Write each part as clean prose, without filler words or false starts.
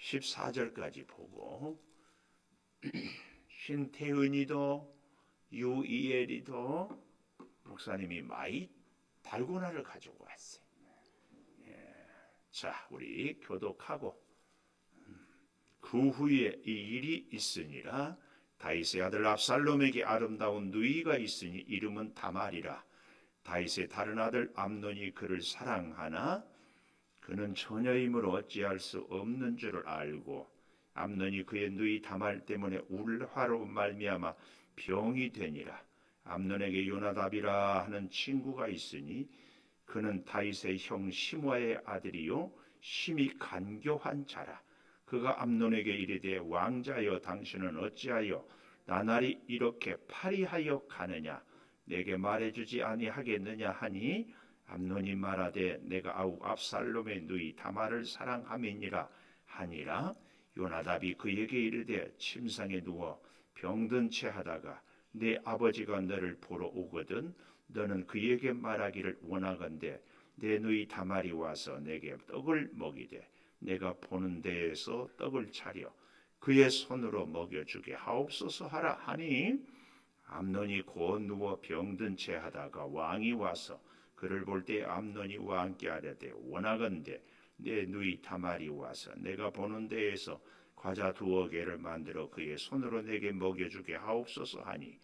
14절까지 보고 신태은이도 유이엘이도 목사님이 많이 달고나를 가지고 왔어요. 자, 우리 교독하고 그 후에 이 일이 있으니라. 다윗의 아들 압살롬에게 아름다운 누이가 있으니 이름은 다말이라. 다윗의 다른 아들 암논이 그를 사랑하나 그는 처녀이므로 어찌할 수 없는 줄을 알고 암논이 그의 누이 다말 때문에 울화로 말미암아 병이 되니라. 암논에게 요나답이라 하는 친구가 있으니 그는 다윗의 형 시므아의 아들이요 심히 간교한 자라. 그가 암논에게 이르되 왕자여 당신은 어찌하여 나날이 이렇게 파리하여 가느냐 내게 말해주지 아니하겠느냐 하니 암논이 말하되 내가 아우 압살롬의 누이 다말을 사랑함이니라 하니라. 요나답이 그에게 이르되 침상에 누워 병든 채 하다가 내 아버지가 너를 보러 오거든 너는 그에게 말하기를 원하건대 내 누이 다말이 와서 내게 떡을 먹이되 내가 보는 데에서 떡을 차려 그의 손으로 먹여주게 하옵소서 하라 하니 암논이 곧 누워 병든 채 하다가 왕이 와서 그를 볼 때 암논이 왕께 아뢰되 원하건대 내 누이 다말이 와서 내가 보는 데에서 과자 2개를 만들어 그의 손으로 내게 먹여주게 하옵소서 하니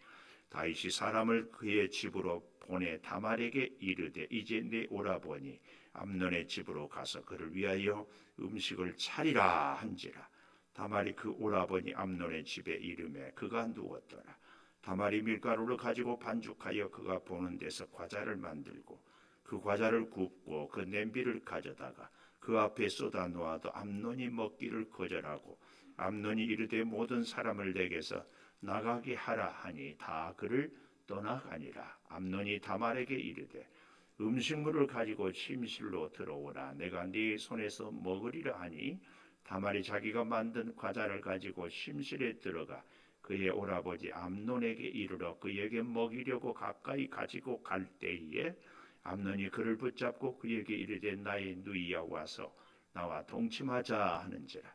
다윗이 사람을 그의 집으로 보내 다말에게 이르되 이제 내 오라버니 암논의 집으로 가서 그를 위하여 음식을 차리라 한지라. 다말이 그 오라버니 암논의 집에 이르매 그가 누웠더라. 다말이 밀가루를 가지고 반죽하여 그가 보는 데서 과자를 만들고 그 과자를 굽고 그 냄비를 가져다가 그 앞에 쏟아 놓아도 암논이 먹기를 거절하고 암논이 이르되 모든 사람을 내게서 나가게 하라 하니 다 그를 떠나가니라. 암논이 다말에게 이르되 음식물을 가지고 침실로 들어오라 내가 네 손에서 먹으리라 하니 다말이 자기가 만든 과자를 가지고 침실에 들어가 그의 오라버지 암논에게 이르러 그에게 먹이려고 가까이 가지고 갈 때에 암논이 그를 붙잡고 그에게 이르되 나의 누이야 와서 나와 동침하자 하는지라.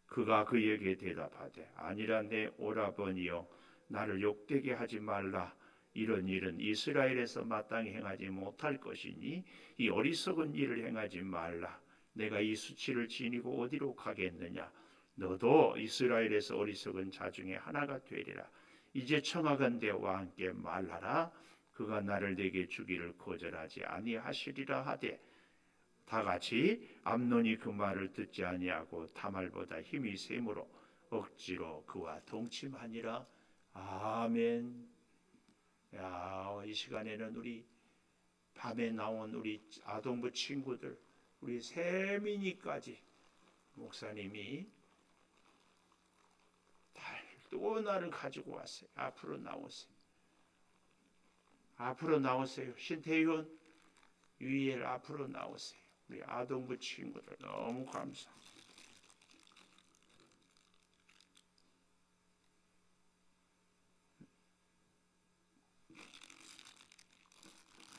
그가 그에게 대답하되 아니라 내 오라버니여 나를 욕되게 하지 말라. 이런 일은 이스라엘에서 마땅히 행하지 못할 것이니 이 어리석은 일을 행하지 말라. 내가 이 수치를 지니고 어디로 가겠느냐. 너도 이스라엘에서 어리석은 자 중에 하나가 되리라. 이제 청하건대 왕께 말하라. 그가 나를 내게 주기를 거절하지 아니하시리라 하되 다같이 암논이 그 말을 듣지 아니하고 다말보다 힘이 세므로 억지로 그와 동침하니라. 아멘. 야, 이 시간에는 우리 밤에 나온 우리 아동부 친구들 우리 세민이까지 목사님이 달도나를 가지고 왔어요. 앞으로 나오세요. 앞으로 나오세요. 신태윤, 유이엘 앞으로 나오세요. 우리 아동부 친구들 너무 감사합니다.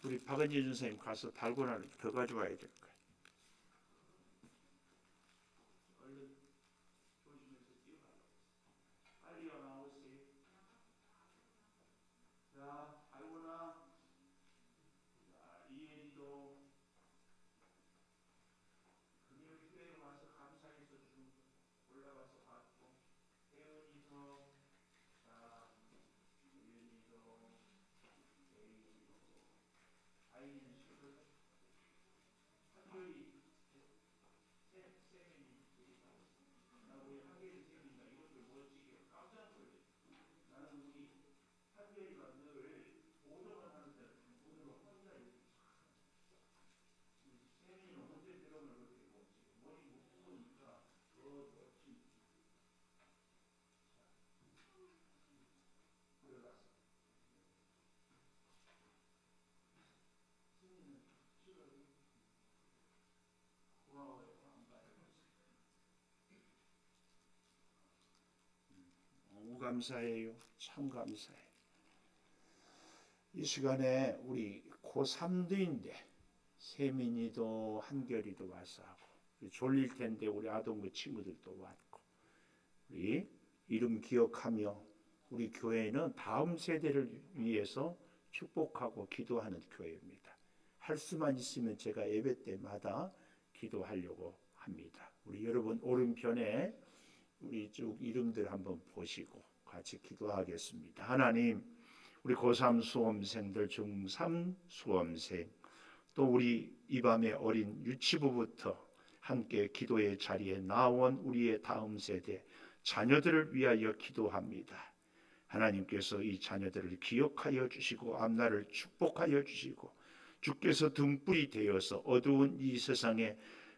우리 박은지 선생님 가서 달고나를 더 가져와야 될 거예요. 얼른 조심해서 뛰어가라고. 빨리 나오세요. 자, 달고나. 자, 이혜리도 금요일에 와서 감사해서 좀 올라와서 받고 태연이도 자, 우연이도 에이지도 아이는 싫거든. 한결이 세면이 나 우리 한결이 세면이가 이것들 멋지게 깜짝 놀래. 나는 우리 한결이가 늘 오더만 하는데 오늘은 혼자 이렇게 세면이는 언제 드럼을 그렇게 멋지게 머리 묶으니까 더 멋지. 들어갔어. 승리는 싫어요. 고마워요. 안 가요. 너무 감사해요. 참 감사해요. 이 시간에 우리 고3도인데 세민이도 한결이도 와서 하고 졸릴 텐데 우리 아동부 친구들도 왔고, 우리 이름 기억하며 우리 교회는 다음 세대를 위해서 축복하고 기도하는 교회입니다. 할 수만 있으면 제가 예배 때마다 기도하려고 합니다. 우리 여러분 오른편에 우리 쭉 이름들 한번 보시고 같이 기도하겠습니다. 하나님, 우리 고3 수험생들, 중3 수험생, 또 우리 이 밤에 어린 유치부부터 함께 기도의 자리에 나온 우리의 다음 세대 자녀들을 위하여 기도합니다. 하나님께서 이 자녀들을 기억하여 주시고 앞날을 축복하여 주시고 주께서 등불이 되어서 어두운 이 세상에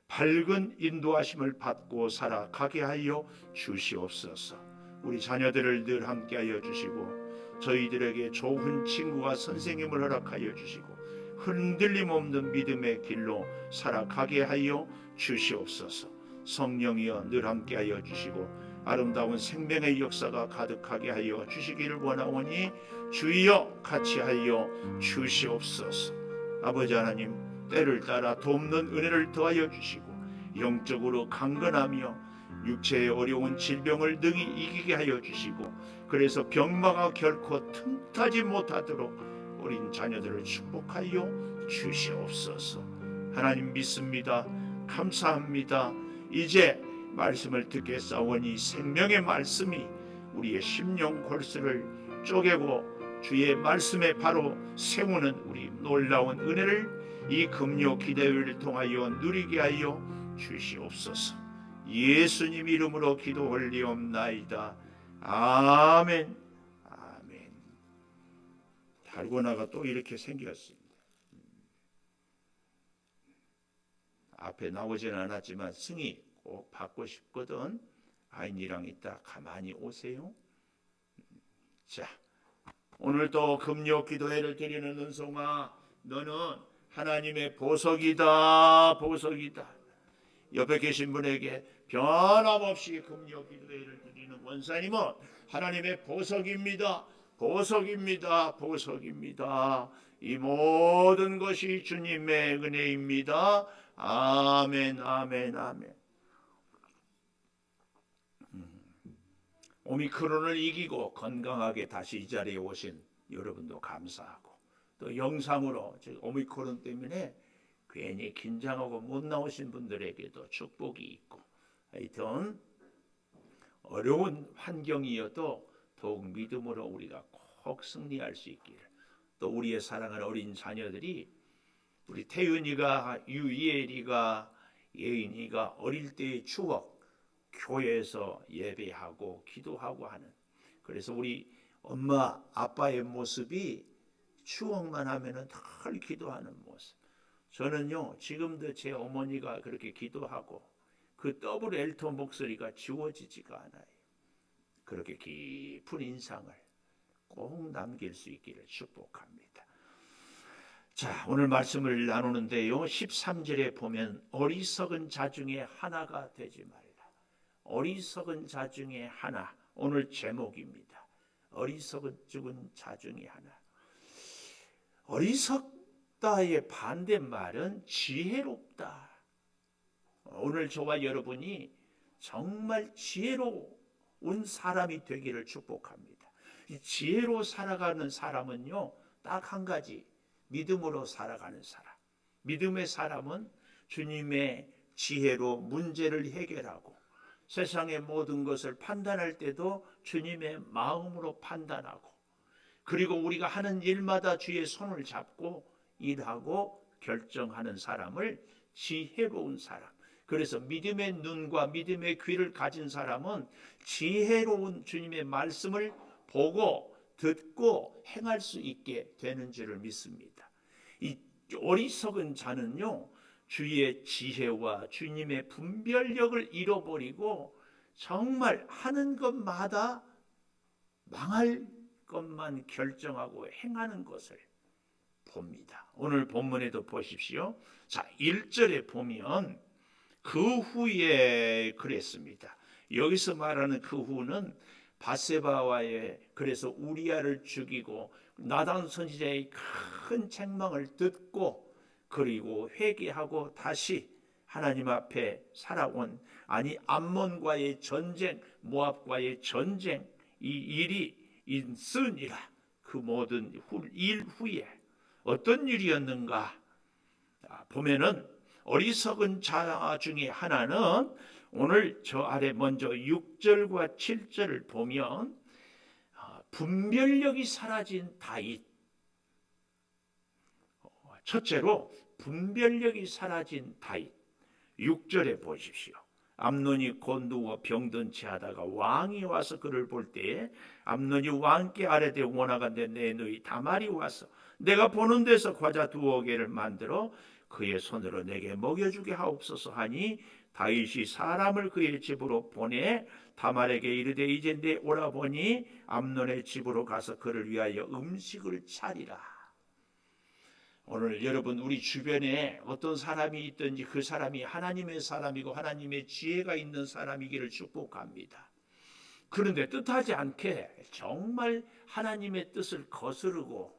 밝은 인도하심을 받고 살아가게 하여 주시옵소서. 우리 자녀들을 늘 함께하여 주시고 저희들에게 좋은 친구와 선생님을 허락하여 주시고 흔들림 없는 믿음의 길로 살아가게 하여 주시옵소서. 성령이여 늘 함께하여 주시고 아름다운 생명의 역사가 가득하게 하여 주시기를 원하오니 주여 같이 하여 주시옵소서. 아버지 하나님, 때를 따라 돕는 은혜를 더하여 주시고 영적으로 강건하며 육체의 어려운 질병을 능히 이기게 하여 주시고 그래서 병마가 결코 틈타지 못하도록 어린 자녀들을 축복하여 주시옵소서. 하나님 믿습니다. 감사합니다. 이제 말씀을 듣겠사오니 생명의 말씀이 우리의 심령 골수를 쪼개고 주의 말씀에 바로 세우는 우리 놀라운 은혜를 이 금요 기대회를 통하여 누리게 하여 주시옵소서. 예수님 이름으로 기도 올리옵나이다. 아멘. 아멘. 달고나가 또 이렇게 생겼습니다. 앞에 나오지는 않았지만 승희 꼭 받고 싶거든. 아인이랑 있다 가만히 오세요. 자, 오늘도 금요 기도회를 드리는 은송아, 너는 하나님의 보석이다. 보석이다. 옆에 계신 분에게 변함없이 금요 기도회를 드리는 원사님은 하나님의 보석입니다. 보석입니다. 보석입니다. 이 모든 것이 주님의 은혜입니다. 아멘. 아멘. 아멘. 오미크론을 이기고 건강하게 다시 이 자리에 오신 여러분도 감사하고, 또 영상으로 오미크론 때문에 괜히 긴장하고 못 나오신 분들에게도 축복이 있고, 하여튼 어려운 환경이어도 더욱 믿음으로 우리가 꼭 승리할 수 있기를, 또 우리의 사랑하는 어린 자녀들이 우리 태윤이가, 유예리가, 예인이가 어릴 때의 추억, 교회에서 예배하고 기도하고 하는, 그래서 우리 엄마 아빠의 모습이 추억만 하면은 늘 기도하는 모습. 저는요 지금도 제 어머니가 그렇게 기도하고 그 더블 엘토 목소리가 지워지지가 않아요. 그렇게 깊은 인상을 꼭 남길 수 있기를 축복합니다. 자, 오늘 말씀을 나누는데요, 13절에 보면 어리석은 자 중에 하나가 되지 말라. 어리석은 자 중에 하나, 오늘 제목입니다. 어리석은 자 중에 하나. 어리석다의 반대말은 지혜롭다. 오늘 저와 여러분이 정말 지혜로운 사람이 되기를 축복합니다. 이 지혜로 살아가는 사람은요, 딱 한 가지, 믿음으로 살아가는 사람. 믿음의 사람은 주님의 지혜로 문제를 해결하고 세상의 모든 것을 판단할 때도 주님의 마음으로 판단하고, 그리고 우리가 하는 일마다 주의 손을 잡고 일하고 결정하는 사람을 지혜로운 사람. 그래서 믿음의 눈과 믿음의 귀를 가진 사람은 지혜로운 주님의 말씀을 보고 듣고 행할 수 있게 되는 줄을 믿습니다. 이 어리석은 자는요, 주의 지혜와 주님의 분별력을 잃어버리고 정말 하는 것마다 망할 것만 결정하고 행하는 것을 봅니다. 오늘 본문에도 보십시오. 자, 1절에 보면 그 후에 그랬습니다. 여기서 말하는 그 후는 바세바와의, 그래서 우리아를 죽이고 나단 선지자의 큰 책망을 듣고 그리고 회개하고 다시 하나님 앞에 살아온, 아니 암몬과의 전쟁, 모압과의 전쟁, 이 일이 있으니라. 그 모든 일 후에 어떤 일이었는가 보면은, 어리석은 자 중에 하나는 오늘 저 아래 먼저 6절과 7절을 보면 분별력이 사라진 다윗. 첫째로 분별력이 사라진 다윗. 6절에 보십시오. 암논이 곧 누워 병든 채 하다가 왕이 와서 그를 볼 때에 암논이 왕께 아뢰되 원하건대 내 누이 다말이 와서 내가 보는 데서 과자 2개를 만들어 그의 손으로 내게 먹여주게 하옵소서 하니, 다윗이 사람을 그의 집으로 보내 다말에게 이르되 이제 내 오라버니 암논의 집으로 가서 그를 위하여 음식을 차리라. 오늘 여러분, 우리 주변에 어떤 사람이 있든지 그 사람이 하나님의 사람이고 하나님의 지혜가 있는 사람이기를 축복합니다. 그런데 뜻하지 않게 정말 하나님의 뜻을 거스르고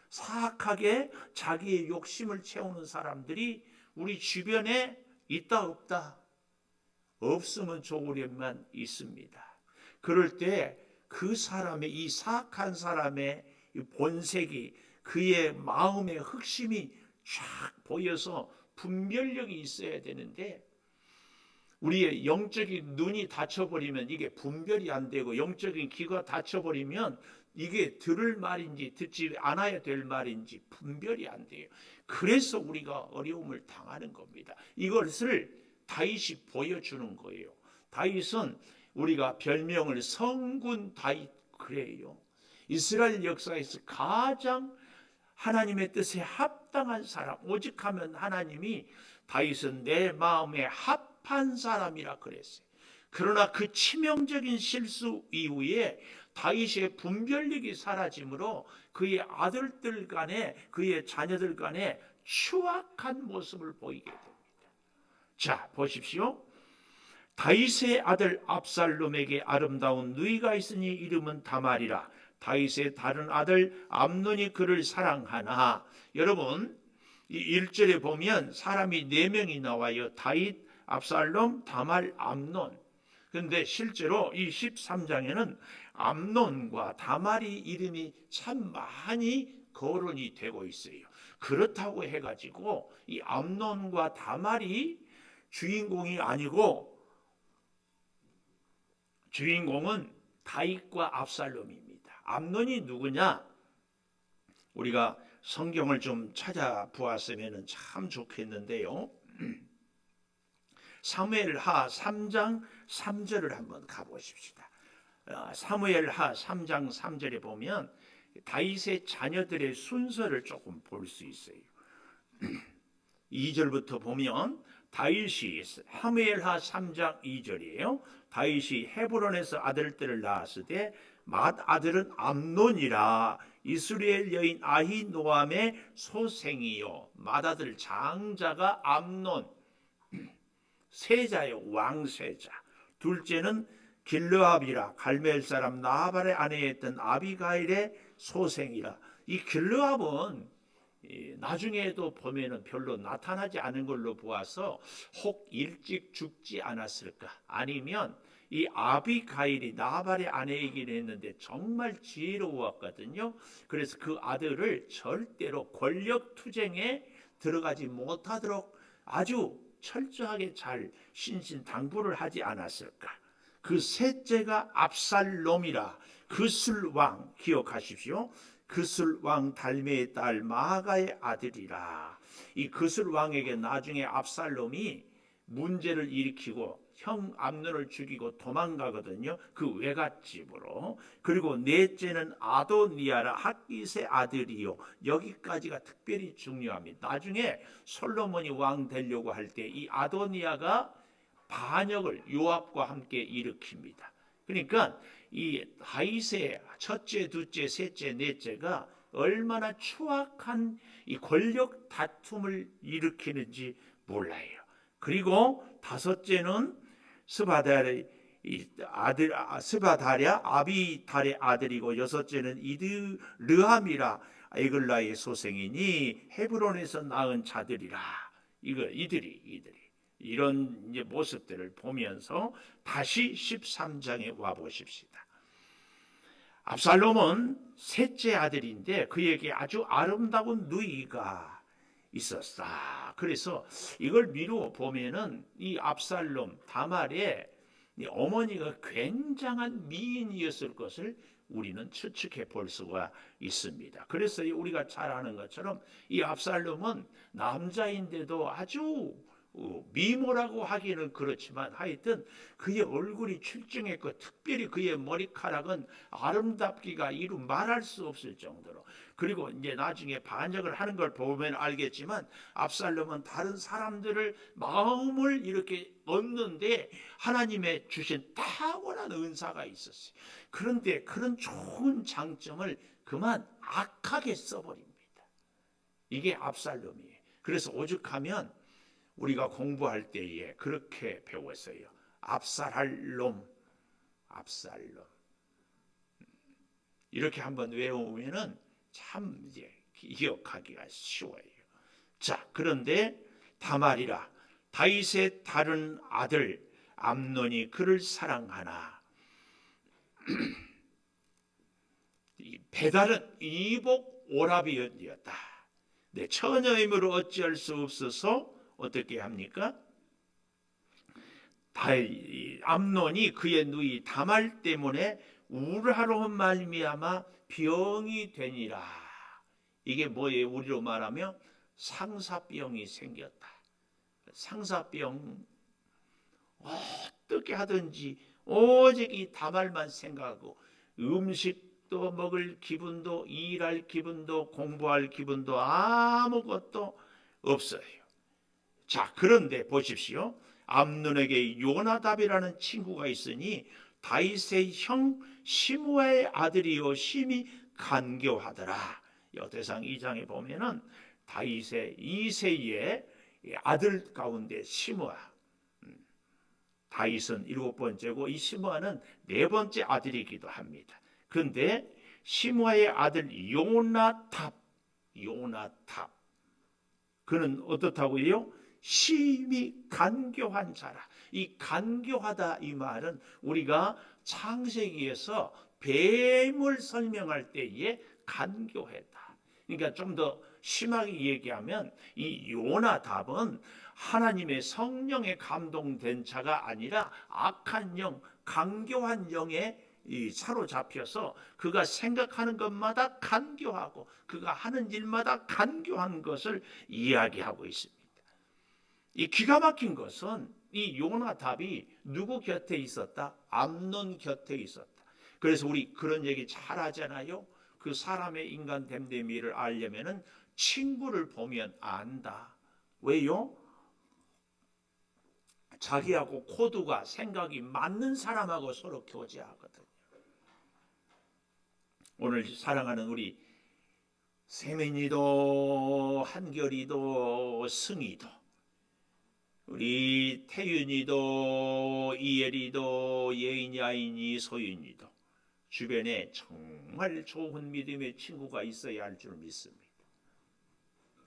사악하게 자기의 욕심을 채우는 사람들이 우리 주변에 있다 없다? 없으면 좋으련만 있습니다. 그럴 때 그 사람의, 이 사악한 사람의 본색이, 그의 마음의 흑심이 쫙 보여서 분별력이 있어야 되는데, 우리의 영적인 눈이 닫혀버리면 이게 분별이 안 되고, 영적인 귀가 닫혀버리면 이게 들을 말인지 듣지 않아야 될 말인지 분별이 안 돼요. 그래서 우리가 어려움을 당하는 겁니다. 이것을 다윗이 보여주는 거예요. 다윗은 우리가 별명을 성군 다윗 그래요. 이스라엘 역사에서 가장 하나님의 뜻에 합당한 사람, 오직하면 하나님이 다윗은 내 마음에 합한 사람이라 그랬어요. 그러나 그 치명적인 실수 이후에 다윗의 분별력이 사라짐으로 그의 아들들 간에, 그의 자녀들 간에 추악한 모습을 보이게 됩니다. 자, 보십시오. 다윗의 아들 압살롬에게 아름다운 누이가 있으니 이름은 다말이라. 다윗의 다른 아들 암논이 그를 사랑하나. 여러분, 이 1절에 보면 사람이 4명이 나와요. 다윗, 압살롬, 다말, 암논. 그런데 실제로 이 13장에는 암논과 다말이 이름이 참 많이 거론이 되고 있어요. 그렇다고 해가지고 이 암논과 다말이 주인공이 아니고, 주인공은 다윗과 압살롬입니다. 암논이 누구냐? 우리가 성경을 좀 찾아보았으면 참 좋겠는데요. 사무엘하 3장 3절을 한번 가보십시다. 사무엘하 3장 3절에 보면 다윗의 자녀들의 순서를 조금 볼 수 있어요. 2절부터 보면 다윗이, 사무엘하 3장 2절이에요. 다윗이 헤브론에서 아들들을 낳았으되 맏아들은 암논이라 이스라엘 여인 아히노암의 소생이요. 맏아들 장자가 암논, 세자요, 왕세자. 둘째는 길르압이라 갈멜 사람 나발의 아내였던 아비가일의 소생이라. 이 길르압은 나중에도 보면은 별로 나타나지 않은 걸로 보아서 혹 일찍 죽지 않았을까? 아니면 이 아비가일이 나발의 아내이긴 했는데 정말 지혜로웠거든요. 그래서 그 아들을 절대로 권력 투쟁에 들어가지 못하도록 아주 철저하게 잘 신신당부를 하지 않았을까? 그 셋째가 압살롬이라 그술왕, 기억하십시오. 그술왕 달메의 딸 마아가의 아들이라. 이 그술왕에게 나중에 압살롬이 문제를 일으키고 형 암논을 죽이고 도망가거든요. 그 외갓집으로. 그리고 넷째는 아도니아라 핫깃의 아들이요. 여기까지가 특별히 중요합니다. 나중에 솔로몬이 왕 되려고 할 때 이 아도니아가 반역을 요압과 함께 일으킵니다. 그러니까 이 다윗의 첫째, 둘째, 셋째, 넷째가 얼마나 추악한 이 권력 다툼을 일으키는지 몰라요. 그리고 다섯째는 스바다랴 아비달의 아들이고, 여섯째는 이드르함이라 에글라의 소생이니 헤브론에서 낳은 자들이라. 이들이 이런 이제 모습들을 보면서 다시 13장에 와 보십시다. 압살롬은 셋째 아들인데 그에게 아주 아름다운 누이가 있었다. 그래서 이걸 미루어 보면은 이 압살롬 다말의 어머니가 굉장한 미인이었을 것을 우리는 추측해 볼 수가 있습니다. 그래서 우리가 잘 아는 것처럼 이 압살롬은 남자인데도 아주 미모라고 하기는 그렇지만 하여튼 그의 얼굴이 출중했고 특별히 그의 머리카락은 아름답기가 이루 말할 수 없을 정도로, 그리고 이제 나중에 반역을 하는 걸 보면 알겠지만 압살롬은 다른 사람들을 마음을 이렇게 얻는데 하나님의 주신 탁월한 은사가 있었어요. 그런데 그런 좋은 장점을 그만 악하게 써버립니다. 이게 압살롬이에요. 그래서 오죽하면 우리가 공부할 때에 그렇게 배웠어요. 압살할 놈, 압살롬. 이렇게 한번 외우면은 참 이제 기억하기가 쉬워요. 자, 그런데 다말이라 다윗의 다른 아들 암논이 그를 사랑하나 배달은 이복 오라비였다. 내 처녀임으로 어찌할 수 없어서 어떻게 합니까? 암논이 그의 누이 다말 때문에 우라로 말미암아 병이 되니라. 이게 뭐예요? 우리로 말하면 상사병이 생겼다. 상사병, 어떻게 하든지 오직 이 다말만 생각하고 음식도 먹을 기분도 일할 기분도 공부할 기분도 아무것도 없어요. 자, 그런데 보십시오. 암논에게 요나답이라는 친구가 있으니 다윗의 형 시므아의 아들이요 심히 간교하더라. 역대상 2장에 보면은 다윗의 2세의 아들 가운데 시므아, 다윗은 7번째고 이 시므아는 4번째 아들이기도 합니다. 그런데 시므아의 아들 요나답, 그는 어떻다고요? 심히 간교한 자라. 이 간교하다 이 말은 우리가 창세기에서 뱀을 설명할 때에 간교했다. 그러니까 좀 더 심하게 얘기하면 이 요나답은 하나님의 성령에 감동된 자가 아니라 악한 영, 간교한 영에 사로잡혀서 그가 생각하는 것마다 간교하고 그가 하는 일마다 간교한 것을 이야기하고 있습니다. 이 기가 막힌 것은 이 요나답이 누구 곁에 있었다? 암논 곁에 있었다. 그래서 우리 그런 얘기 잘 하잖아요. 그 사람의 인간 됨됨이를 알려면은 친구를 보면 안다. 왜요? 자기하고 코드가 생각이 맞는 사람하고 서로 교제하거든요. 오늘 사랑하는 우리 세민이도 한결이도 승희도 우리 태윤이도 이엘이도 예인이 아인이 소윤이도 주변에 정말 좋은 믿음의 친구가 있어야 할 줄 믿습니다.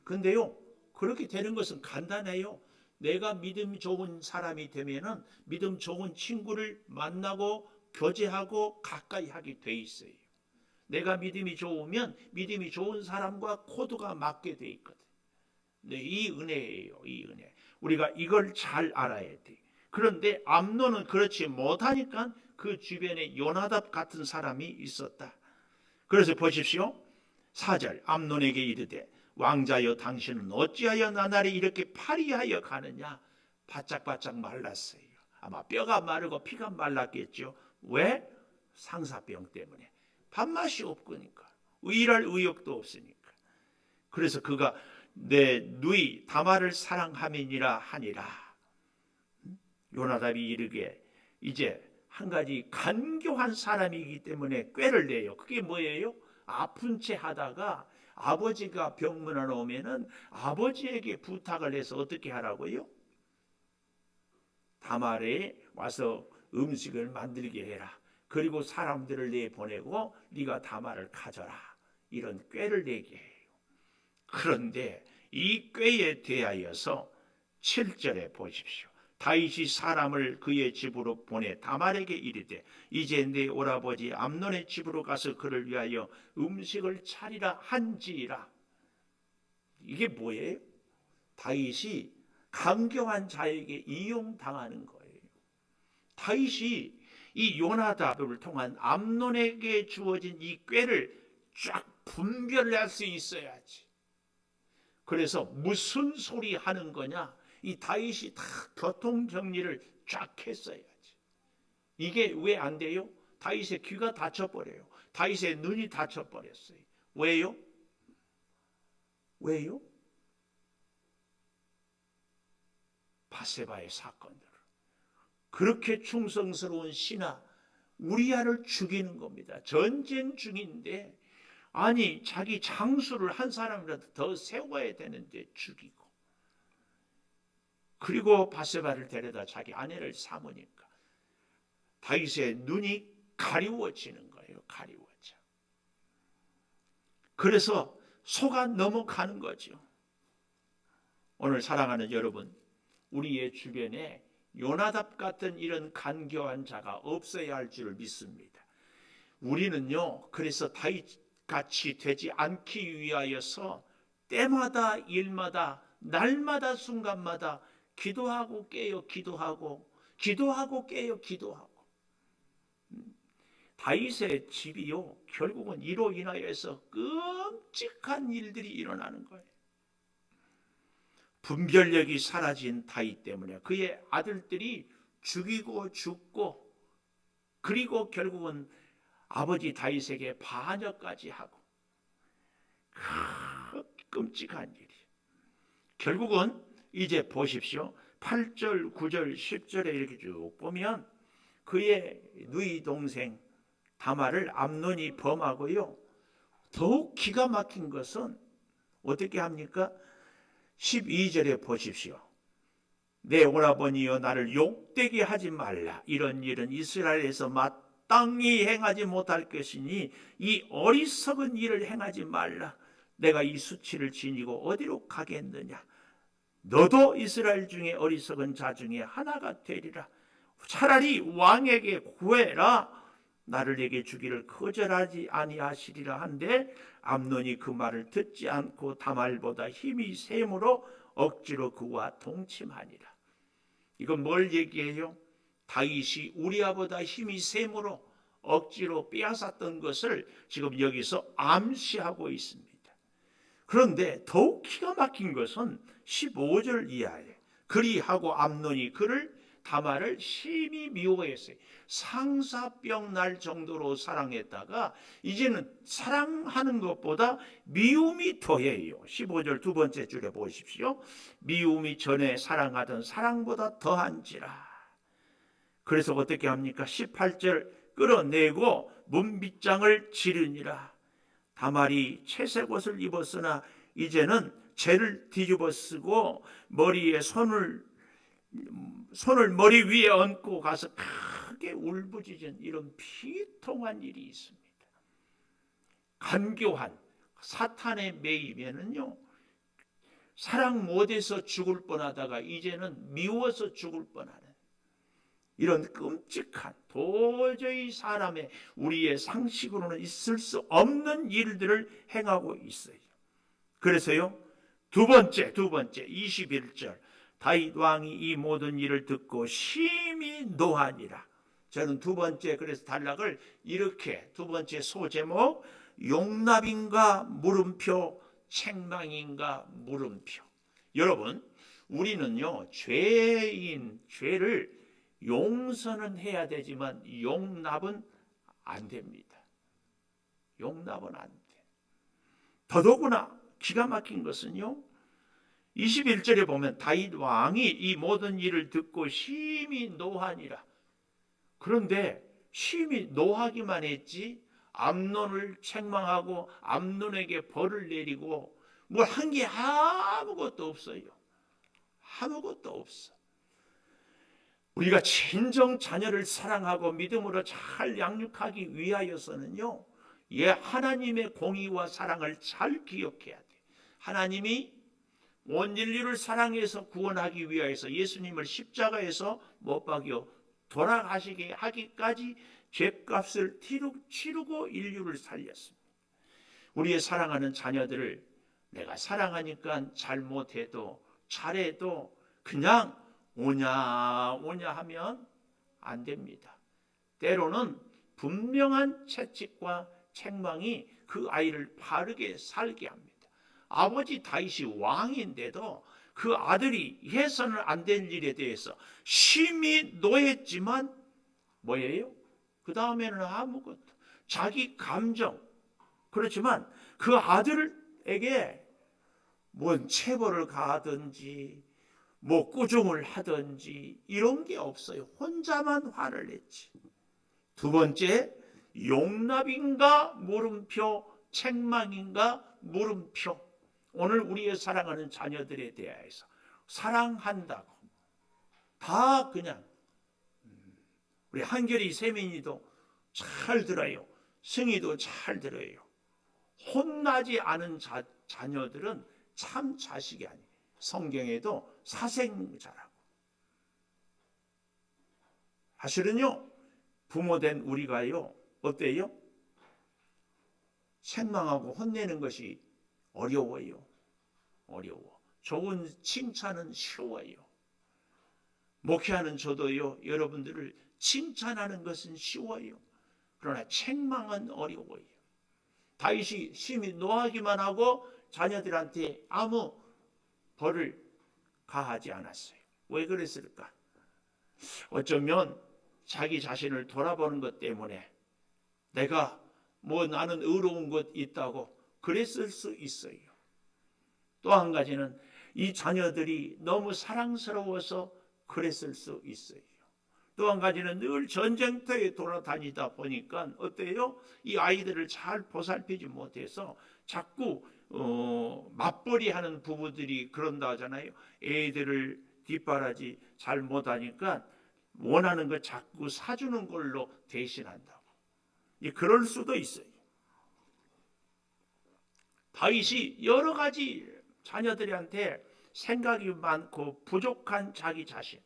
근데요, 그렇게 되는 것은 간단해요. 내가 믿음 좋은 사람이 되면은 믿음 좋은 친구를 만나고 교제하고 가까이 하게 돼 있어요. 내가 믿음이 좋으면 믿음이 좋은 사람과 코드가 맞게 돼 있거든. 네, 이 은혜예요, 이 은혜. 우리가 이걸 잘 알아야 돼. 그런데 암논은 그렇지 못하니까 그 주변에 요나답 같은 사람이 있었다. 그래서 보십시오. 4절 암논에게 이르되 왕자여 당신은 어찌하여 나날이 이렇게 파리하여 가느냐. 바짝바짝 말랐어요. 아마 뼈가 마르고 피가 말랐겠죠. 왜? 상사병 때문에. 밥맛이 없으니까. 일할 의욕도 없으니까. 그래서 그가 내 누이 다말을 사랑함이니라 하니라. 요나답이 이르게 이제 한 가지 간교한 사람이기 때문에 꾀를 내요. 그게 뭐예요? 아픈 채 하다가 아버지가 병문안 오면은 아버지에게 부탁을 해서 어떻게 하라고요? 다말에 와서 음식을 만들게 해라. 그리고 사람들을 내보내고 네가 다말을 가져라. 이런 꾀를 내게 해요. 그런데 이 꾀에 대하여서 7절에 보십시오. 다윗이 사람을 그의 집으로 보내 다말에게 이르되 이제 내 오라버지 암논의 집으로 가서 그를 위하여 음식을 차리라 한지라. 이게 뭐예요? 다윗이 강경한 자에게 이용당하는 거예요. 다윗이 이 요나답을 통한 암논에게 주어진 이 꾀를 쫙 분별할 수 있어야지. 그래서 무슨 소리 하는 거냐? 이 다윗이 다 교통정리를 쫙 했어야지. 이게 왜 안 돼요? 다윗의 귀가 다쳐버려요. 다윗의 눈이 다쳐버렸어요. 왜요? 왜요? 바세바의 사건들. 그렇게 충성스러운 신하 우리아를 죽이는 겁니다. 전쟁 중인데 아니 자기 장수를 한 사람이라도 더 세워야 되는데 죽이고, 그리고 바세바를 데려다 자기 아내를 삼으니까 다윗의 눈이 가리워지는 거예요. 가리워져. 그래서 속아 넘어가는 거죠. 오늘 사랑하는 여러분, 우리의 주변에 요나답 같은 이런 간교한 자가 없어야 할 줄을 믿습니다. 우리는요, 그래서 다윗같이 되지 않기 위하여서 때마다 일마다 날마다 순간마다 기도하고 깨요 기도하고, 기도하고 깨요 기도하고. 다윗의 집이요, 결국은 이로 인하여서 끔찍한 일들이 일어나는 거예요. 분별력이 사라진 다윗 때문에 그의 아들들이 죽이고 죽고, 그리고 결국은 아버지 다윗에게 반역까지 하고, 끔찍한 일이. 결국은 이제 보십시오. 8절, 9절, 10절에 이렇게 쭉 보면 그의 누이 동생 다말을 암논이 범하고요. 더욱 기가 막힌 것은 어떻게 합니까? 12절에 보십시오. 내 오라버니여 나를 욕되게 하지 말라. 이런 일은 이스라엘에서 마땅히 행하지 못할 것이니 이 어리석은 일을 행하지 말라. 내가 이 수치를 지니고 어디로 가겠느냐. 너도 이스라엘 중에 어리석은 자 중에 하나가 되리라. 차라리 왕에게 구해라. 나를 내게 주기를 거절하지 아니하시리라 한데 암논이 그 말을 듣지 않고 다말보다 힘이 셈으로 억지로 그와 동침하니라. 이건 뭘 얘기해요? 다윗이 우리아보다 힘이 셈으로 억지로 빼앗았던 것을 지금 여기서 암시하고 있습니다. 그런데 더욱 기가 막힌 것은 15절 이하에 그리하고 암논이 그를 다말을 심히 미워했어요. 상사병 날 정도로 사랑했다가 이제는 사랑하는 것보다 미움이 더해요. 15절 두 번째 줄에 보십시오. 미움이 전에 사랑하던 사랑보다 더한지라. 그래서 어떻게 합니까? 18절 끌어내고 문빗장을 지르니라. 다말이 채색 옷을 입었으나 이제는 죄를 뒤집어 쓰고 머리에 손을 머리 위에 얹고 가서 크게 울부짖은 이런 비통한 일이 있습니다. 간교한 사탄에 매이면은요, 사랑 못해서 죽을 뻔하다가 이제는 미워서 죽을 뻔하는 이런 끔찍한, 도저히 사람의 우리의 상식으로는 있을 수 없는 일들을 행하고 있어요. 그래서요, 두 번째 21절 다윗 왕이 이 모든 일을 듣고 심히 노하니라. 저는 두 번째 그래서 단락을 이렇게, 두 번째 소제목 용납인가 물음표, 책망인가 물음표. 여러분, 우리는요 죄를 용서는 해야 되지만 용납은 안 됩니다. 용납은 안 돼. 더더구나 기가 막힌 것은요, 21절에 보면 다윗 왕이 이 모든 일을 듣고 심히 노하니라. 그런데 심히 노하기만 했지 암논을 책망하고 암논에게 벌을 내리고 뭘 한 게 아무것도 없어요. 아무것도 없어. 우리가 친정 자녀를 사랑하고 믿음으로 잘 양육하기 위하여서는요, 하나님의 공의와 사랑을 잘 기억해야 돼. 하나님이 온 인류를 사랑해서 구원하기 위하여서 예수님을 십자가에서 못 박여 돌아가시게 하기까지 죄값을 치르고 인류를 살렸습니다. 우리의 사랑하는 자녀들을 내가 사랑하니까 잘못해도 잘해도 그냥 오냐 오냐 하면 안 됩니다. 때로는 분명한 채찍과 책망이 그 아이를 바르게 살게 합니다. 아버지 다윗이 왕인데도 그 아들이 해서는 안 될 일에 대해서 심히 노했지만 뭐예요? 그 다음에는 아무것도 자기 감정, 그렇지만 그 아들에게 뭔 체벌을 가하든지 뭐 꾸중을 하든지 이런 게 없어요. 혼자만 화를 냈지. 두 번째, 용납인가 물음표, 책망인가 물음표. 오늘 우리의 사랑하는 자녀들에 대해서 사랑한다고 다 그냥 우리 한결이 세민이도 잘 들어요. 승희도 잘 들어요. 혼나지 않은 자녀들은 참 자식이 아니에요. 성경에도 사생자라고. 사실은요, 부모된 우리가요, 어때요? 책망하고 혼내는 것이 어려워요. 어려워. 좋은 칭찬은 쉬워요. 목회하는 저도요, 여러분들을 칭찬하는 것은 쉬워요. 그러나 책망은 어려워요. 다윗이 심히 노하기만 하고 자녀들한테 아무 벌을 가하지 않았어요. 왜 그랬을까? 어쩌면 자기 자신을 돌아보는 것 때문에 내가 뭐 나는 의로운 것 있다고 그랬을 수 있어요. 또 한 가지는 이 자녀들이 너무 사랑스러워서 그랬을 수 있어요. 또 한 가지는 늘 전쟁터에 돌아다니다 보니까 어때요? 이 아이들을 잘 보살피지 못해서 자꾸 맞벌이하는 부부들이 그런다 하잖아요. 애들을 뒷바라지 잘 못하니까 원하는 거 자꾸 사주는 걸로 대신한다고. 그럴 수도 있어요. 다윗이 여러 가지 자녀들한테 생각이 많고 부족한 자기 자신,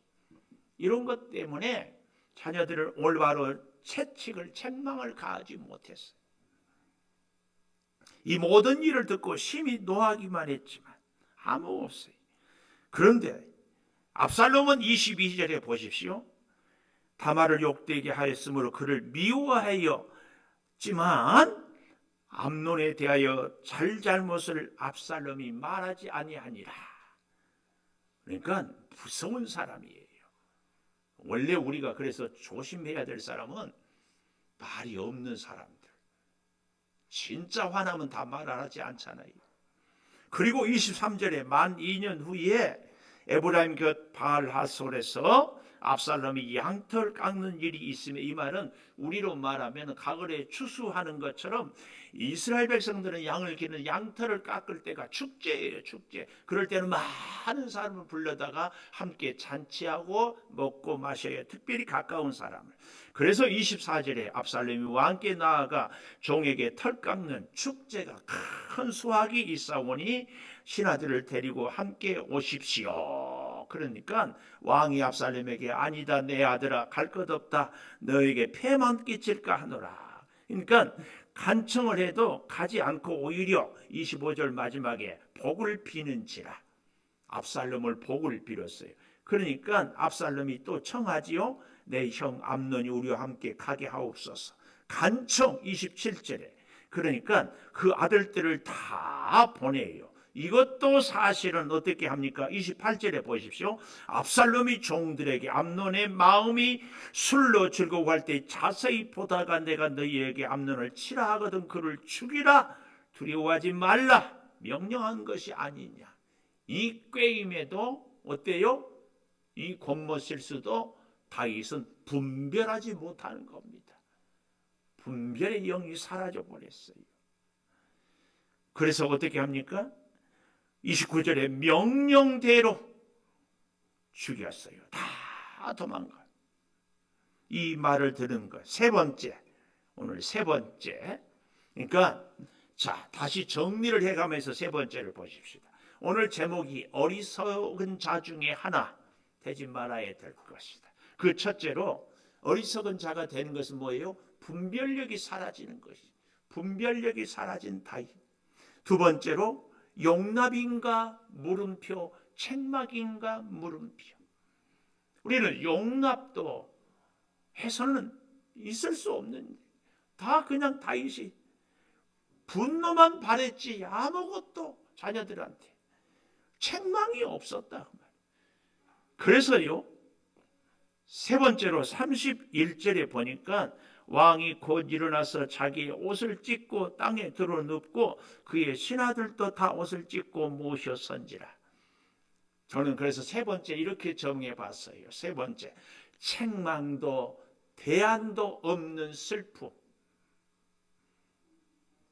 이런 것 때문에 자녀들을 올바로 채찍을 책망을 가하지 못했어요. 이 모든 일을 듣고 심히 노하기만 했지만 아무 없어요. 그런데 압살롬은 22절에 보십시오. 다말을 욕되게 하였으므로 그를 미워하였지만 암논에 대하여 잘못을 압살롬이 말하지 아니하니라. 그러니까 무서운 사람이에요. 원래 우리가 그래서 조심해야 될 사람은 말이 없는 사람들. 진짜 화나면 다 말 안 하지 않잖아요. 그리고 23절에 만 2년 후에 에브라임 곁 바알하솔에서 압살롬이 양털 깎는 일이 있으며, 이 말은 우리로 말하면 가글에 추수하는 것처럼 이스라엘 백성들은 양을 기는 양털을 깎을 때가 축제예요. 축제. 그럴 때는 많은 사람을 불러다가 함께 잔치하고 먹고 마셔요. 특별히 가까운 사람을. 그래서 24절에 압살롬이 왕께 나아가 종에게 털 깎는 축제가 큰 수확이 있사오니 신하들을 데리고 함께 오십시오. 그러니까 왕이 압살롬에게 아니다 내 아들아 갈 것 없다 너에게 폐만 끼칠까 하노라. 그러니까 간청을 해도 가지 않고 오히려 25절 마지막에 복을 비는지라. 압살롬을 복을 빌었어요. 그러니까 압살롬이 또 청하지요. 내 형 암논이 우리와 함께 가게 하옵소서. 간청 27절에. 그러니까 그 아들들을 다 보내요. 이것도 사실은 어떻게 합니까? 28절에 보십시오. 압살롬이 종들에게 암논의 마음이 술로 즐거워할 때 자세히 보다가 내가 너희에게 암논을 치라 하거든 그를 죽이라 두려워하지 말라 명령한 것이 아니냐. 이 꾀임에도 어때요? 이 권모 실수도 다윗은 분별하지 못하는 겁니다. 분별의 영이 사라져 버렸어요. 그래서 어떻게 합니까? 29절에 명령대로 죽였어요. 다 도망가요. 이 말을 들은 것. 세 번째. 오늘 세 번째. 그러니까 자, 다시 정리를 해가면서 세 번째를 보십시다. 오늘 제목이 어리석은 자 중에 하나 되지 말아야 될 것이다. 그 첫째로 어리석은 자가 되는 것은 뭐예요? 분별력이 사라지는 것이. 분별력이 사라진 다윗. 두 번째로 용납인가 물음표, 책망인가 물음표. 우리는 용납도 해서는 있을 수 없는, 다 그냥 다윗이 분노만 바랬지 아무것도 자녀들한테 책망이 없었다. 그래서요, 세 번째로 31절에 보니까 왕이 곧 일어나서 자기의 옷을 찢고 땅에 들어 눕고 그의 신하들도 다 옷을 찢고 모셨은지라. 저는 그래서 세 번째 이렇게 정해 봤어요. 세 번째, 책망도 대안도 없는 슬픔.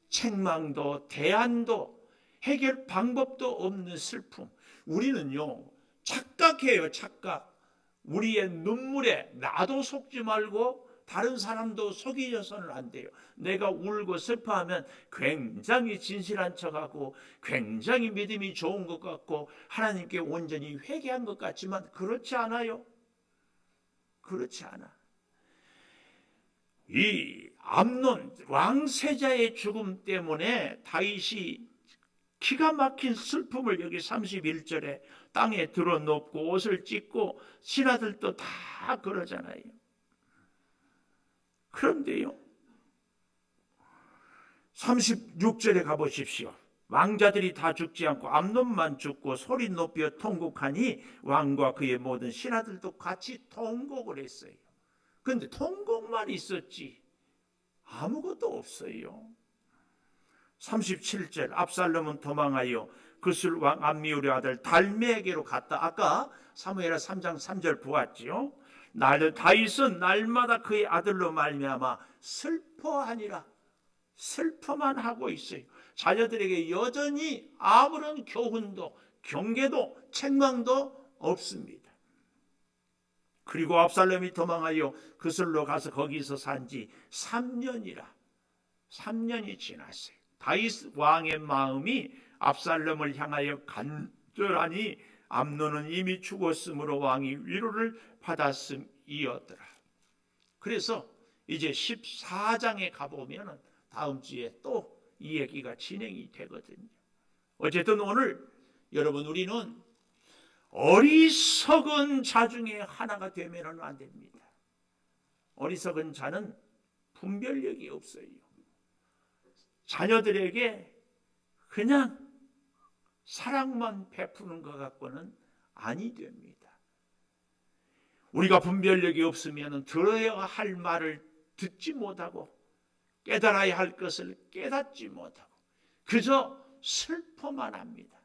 책망도 대안도 해결 방법도 없는 슬픔. 우리는요, 착각해요. 착각. 우리의 눈물에 나도 속지 말고 다른 사람도 속이셔서는 안 돼요. 내가 울고 슬퍼하면 굉장히 진실한 척하고 굉장히 믿음이 좋은 것 같고 하나님께 온전히 회개한 것 같지만 그렇지 않아요. 그렇지 않아. 이 암논 왕세자의 죽음 때문에 다윗이 기가 막힌 슬픔을 여기 31절에 땅에 들어 눕고 옷을 찢고 신하들도 다 그러잖아요. 그런데요, 36절에 가보십시오. 왕자들이 다 죽지 않고 암논만 죽고 소리 높여 통곡하니 왕과 그의 모든 신하들도 같이 통곡을 했어요. 그런데 통곡만 있었지 아무것도 없어요. 37절 압살롬은 도망하여 그술 왕 암미울의 아들 달메에게로 갔다. 아까 사무엘하 3장 3절 보았지요. 다윗은 날마다 그의 아들로 말미암아 슬퍼하니라. 슬퍼만 하고 있어요. 자녀들에게 여전히 아무런 교훈도 경계도 책망도 없습니다. 그리고 압살롬이 도망하여 그술로 가서 거기서 산 지 3년이라. 3년이 지났어요. 다윗 왕의 마음이 압살롬을 향하여 간절하니 암논은 이미 죽었으므로 왕이 위로를 받았음이었더라. 그래서 이제 14장에 가보면 다음 주에 또 이 얘기가 진행이 되거든요. 어쨌든 오늘 여러분, 우리는 어리석은 자 중에 하나가 되면 안 됩니다. 어리석은 자는 분별력이 없어요. 자녀들에게 그냥 사랑만 베푸는 것 갖고는 아니 됩니다. 우리가 분별력이 없으면 들어야 할 말을 듣지 못하고 깨달아야 할 것을 깨닫지 못하고 그저 슬퍼만 합니다.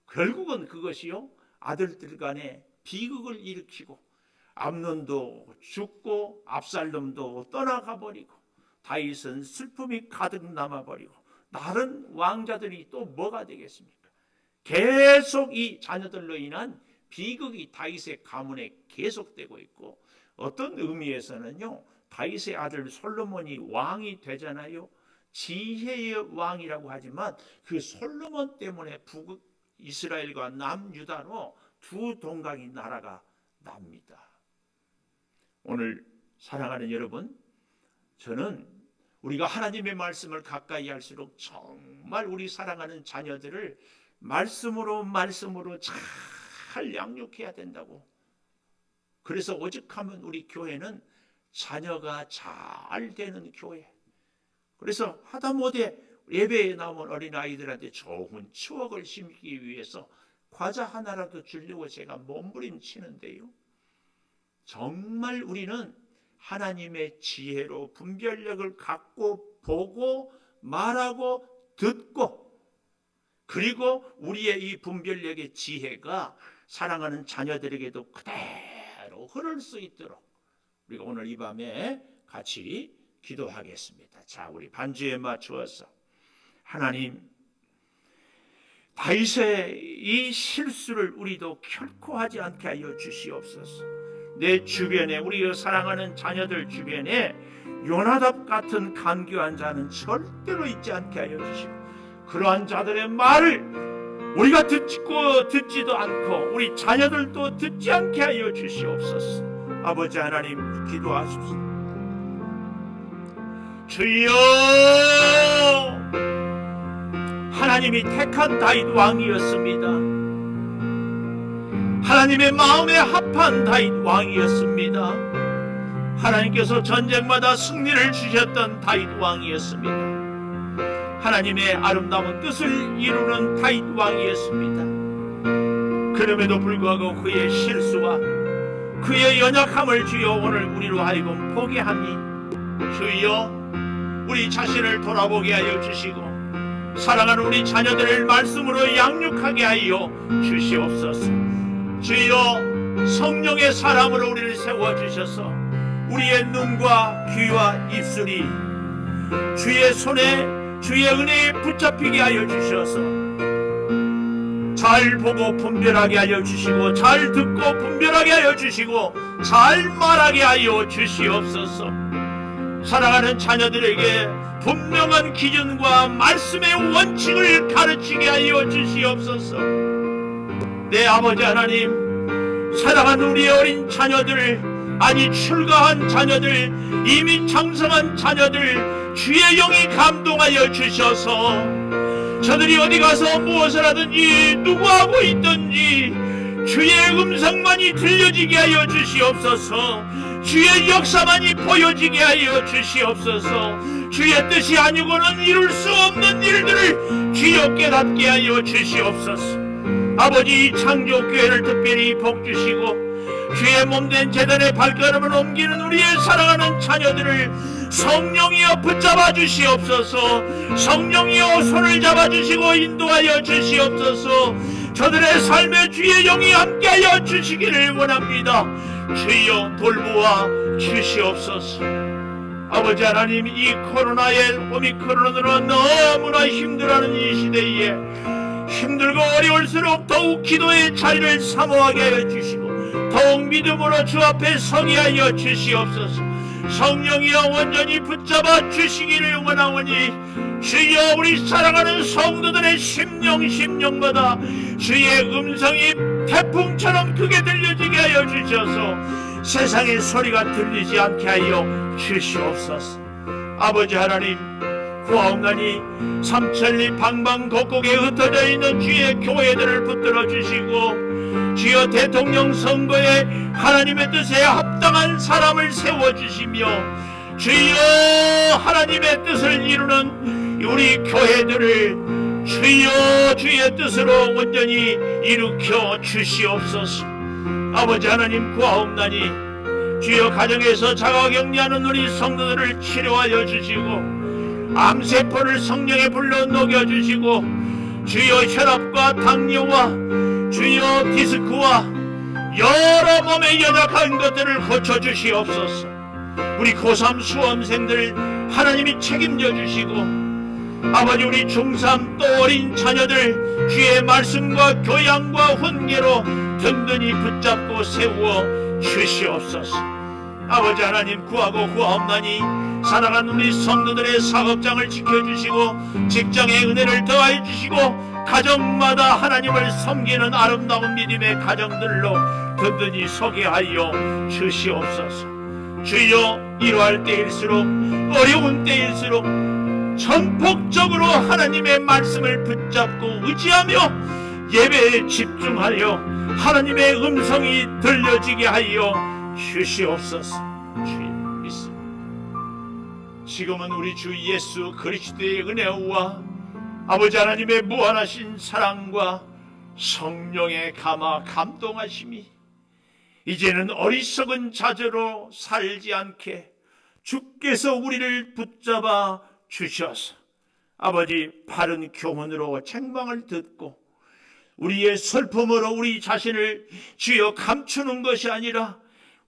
결국은 그것이요, 아들들 간에 비극을 일으키고 암논도 죽고 압살롬도 떠나가 버리고 다윗은 슬픔이 가득 남아버리고 다른 왕자들이 또 뭐가 되겠습니까? 계속 이 자녀들로 인한 비극이 다윗의 가문에 계속되고 있고, 어떤 의미에서는요, 다윗의 아들 솔로몬이 왕이 되잖아요. 지혜의 왕이라고 하지만 그 솔로몬 때문에 북이스라엘과 남유다로 두 동강이 나라가 납니다. 오늘 사랑하는 여러분, 저는 우리가 하나님의 말씀을 가까이 할수록 정말 우리 사랑하는 자녀들을 말씀으로 잘 양육해야 된다고. 그래서 오직하면 우리 교회는 자녀가 잘 되는 교회. 그래서 하다못해 예배에 나오는 어린아이들한테 좋은 추억을 심기 위해서 과자 하나라도 주려고 제가 몸부림치는데요, 정말 우리는 하나님의 지혜로 분별력을 갖고 보고 말하고 듣고, 그리고 우리의 이 분별력의 지혜가 사랑하는 자녀들에게도 그대로 흐를 수 있도록 우리가 오늘 이 밤에 같이 기도하겠습니다. 자, 우리 반주에 맞추어서 하나님, 다윗의 이 실수를 우리도 결코 하지 않게 하여 주시옵소서. 내 주변에, 우리 사랑하는 자녀들 주변에 요나답 같은 간교한 자는 절대로 있지 않게 하여 주시고, 그러한 자들의 말을 우리가 듣지도 않고 우리 자녀들도 듣지 않게 하여 주시옵소서. 아버지 하나님, 기도하십시오. 주여, 하나님이 택한 다윗 왕이었습니다. 하나님의 마음에 합한 다윗 왕이었습니다. 하나님께서 전쟁마다 승리를 주셨던 다윗 왕이었습니다. 하나님의 아름다운 뜻을 이루는 다윗 왕이었습니다. 그럼에도 불구하고 그의 실수와 그의 연약함을 주여 오늘 우리로 하여금 보게 하니 주여 우리 자신을 돌아보게 하여 주시고 사랑하는 우리 자녀들을 말씀으로 양육하게 하여 주시옵소서. 주여 성령의 사람으로 우리를 세워주셔서 우리의 눈과 귀와 입술이 주의 손에 주의 은혜에 붙잡히게 하여 주셔서 잘 보고 분별하게 하여 주시고 잘 듣고 분별하게 하여 주시고 잘 말하게 하여 주시옵소서. 사랑하는 자녀들에게 분명한 기준과 말씀의 원칙을 가르치게 하여 주시옵소서. 내 아버지 하나님, 사랑하는 우리 어린 자녀들, 아니 출가한 자녀들, 이미 장성한 자녀들 주의 영이 감동하여 주셔서 저들이 어디 가서 무엇을 하든지 누구하고 있든지 주의 음성만이 들려지게 하여 주시옵소서. 주의 역사만이 보여지게 하여 주시옵소서. 주의 뜻이 아니고는 이룰 수 없는 일들을 주여 깨닫게 하여 주시옵소서. 아버지, 이 창조교회를 특별히 복주시고 주의 몸된 제단의 발걸음을 옮기는 우리의 사랑하는 자녀들을 성령이여 붙잡아 주시옵소서. 성령이여 손을 잡아 주시고 인도하여 주시옵소서. 저들의 삶에 주의 영이 함께하여 주시기를 원합니다. 주여 돌보아 주시옵소서. 아버지 하나님, 이 코로나의 오미크론으로 너무나 힘들어하는 이 시대에 힘들고 어려울수록 더욱 기도의 자리를 사모하게 하여 주시고 더욱 믿음으로 주 앞에 서게 하여 주시옵소서. 성령이여 온전히 붙잡아 주시기를 원하오니 주여 우리 사랑하는 성도들의 심령마다 주의 음성이 태풍처럼 크게 들려지게 하여 주셔서 세상의 소리가 들리지 않게 하여 주시옵소서. 아버지 하나님, 구하옵나니 삼천리 방방곡곡에 흩어져 있는 주의 교회들을 붙들어 주시고 주여 대통령 선거에 하나님의 뜻에 합당한 사람을 세워주시며 주여 하나님의 뜻을 이루는 우리 교회들을 주여 주의 뜻으로 온전히 일으켜 주시옵소서. 아버지 하나님, 구하옵나니 주여 가정에서 자가격리하는 우리 성도들을 치료하여 주시고 암세포를 성령의 불로 녹여주시고 주여 혈압과 당뇨와 주여 디스크와 여러 몸의 연약한 것들을 고쳐주시옵소서. 우리 고3 수험생들 하나님이 책임져 주시고 아버지, 우리 중3 또 어린 자녀들 주의 말씀과 교양과 훈계로 든든히 붙잡고 세워 주시옵소서. 아버지 하나님, 구하옵나니 사랑하는 우리 성도들의 사업장을 지켜주시고 직장의 은혜를 더하여 주시고 가정마다 하나님을 섬기는 아름다운 믿음의 가정들로 든든히 서게 하여 주시옵소서. 주여 이러할 때일수록 어려운 때일수록 전폭적으로 하나님의 말씀을 붙잡고 의지하며 예배에 집중하여 하나님의 음성이 들려지게 하여 주시옵소서. 주의 믿습니다. 지금은 우리 주 예수 그리스도의 은혜와 아버지 하나님의 무한하신 사랑과 성령의 감화 감동하심이 이제는 어리석은 자세로 살지 않게 주께서 우리를 붙잡아 주셔서 아버지 바른 교훈으로 책망을 듣고 우리의 슬픔으로 우리 자신을 주여 감추는 것이 아니라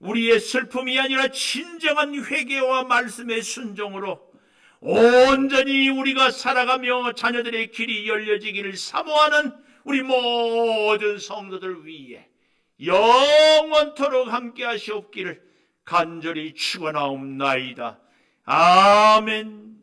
우리의 슬픔이 아니라 진정한 회개와 말씀의 순종으로 온전히 우리가 살아가며 자녀들의 길이 열려지기를 사모하는 우리 모든 성도들 위에 영원토록 함께 하시옵기를 간절히 축원하옵나이다. 아멘.